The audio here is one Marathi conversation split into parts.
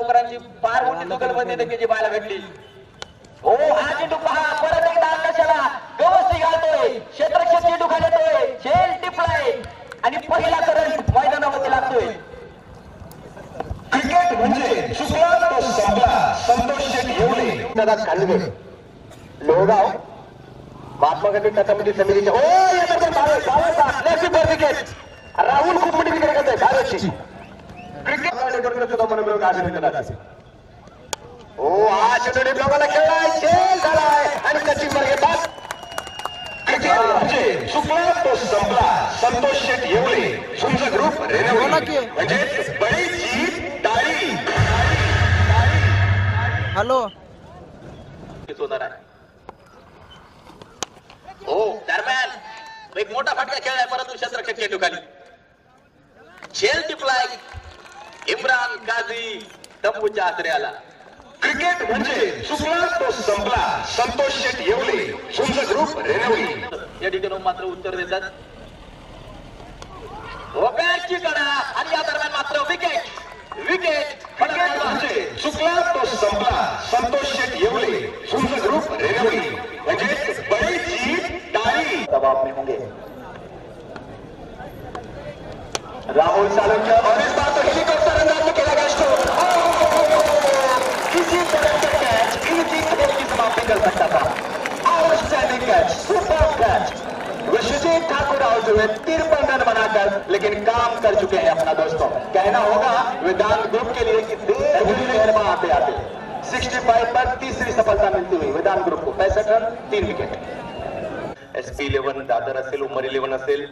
डोंगरांची फार मोठी जुगलबंदी नक्कीची पाहायला भेटली. हो हा चेंडू पहा परत एकदा आकाशाला गवस घालतोय, क्षेत्ररक्षक चेंडू खाली येतोय, झेल टिपलाय आणि पहिला करंट मैदानावरती लागतोय. क्रिकेट म्हणजे चुकला तो संपला. संतोष शेठ येवले दादा खांडगे लोहगाव महात्मा गांधी कथामती समितीच्या हो विकेट राहुल खूप मोठी विकेट घेतोय भारतची. क्रिकेट सुद्धा मनोरंजक आशीर्वाद हो हा चेंडू डिप्लोमाला खेळलाय, झेल झालाय आणि सचिन बर्गे बाद. क्रिकेट म्हणजे चुकला तो संपला. संतोष शेठ येवले तुमचा ग्रुप रेनवली म्हणजे बळीची टाळी. हॅलो होणार आहे. हो दरम्यान एक मोठा फटका खेळलाय परंतु क्षेत्ररक्षक चेंडू खाली झेल टिपलाय. इम्रान काझी तंबूच्या आश्रयाला. क्रिकेट म्हणजे चुकला तो संपला. संतोष शेठ येवले तुमचा ग्रुप रेनवली. या ठिकाणी मात्र उत्तर देतात बॅटची कडा आणि या दरम्यान मात्र विकेट विकेट. क्रिकेट म्हणजे चुकला तो संपला. संतोष शेठ येवले तुमचा ग्रुप रेनवली म्हणजे बळीची टाळी. दबाव में होंगे राहुल सालोंच्या और इस बार तो हेलीकॉप्टर अंदाज में खेला गया स्ट्रोक. किसी तरह का कैच इनकी खेल की समाप्ति कर सकता था. Outstanding catch, super catch. Vishwajeet Thakur out हुए 53 रन बनाकर, लेकिन काम कर चुके हैं अपना दोस्तों. कहना होगा वेदांत ग्रुप के लिए कि देर हुई मेहरमा आते आते 65 पर तीसरी सफलता मिलती हुई वेदांत ग्रुप को. 65 रन 3 विकेट. SP 11 दादर असेल, उमर 11 असेल,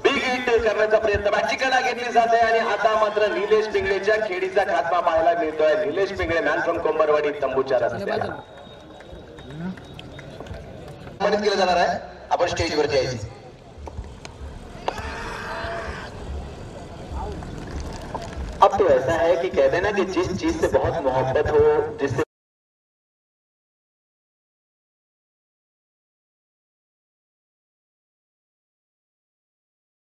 बिग हिट करण्याचा प्रयत्न बॅटची कडा घेतली जाते आणि आता मात्र निलेश पिंगळेच्या खेळीचा खात्मा पाहायला मिळतोय. निलेश पिंगळे मॅन फ्रॉम कोंबरवाडी तंबूच्या रस्त्याला मदत केलं जाणार आहे. आपण स्टेजवरती यायची. अब तो ऐसा है कि कहते हैं ना कि जिस चीज से बहुत मोहब्बत हो, जिससे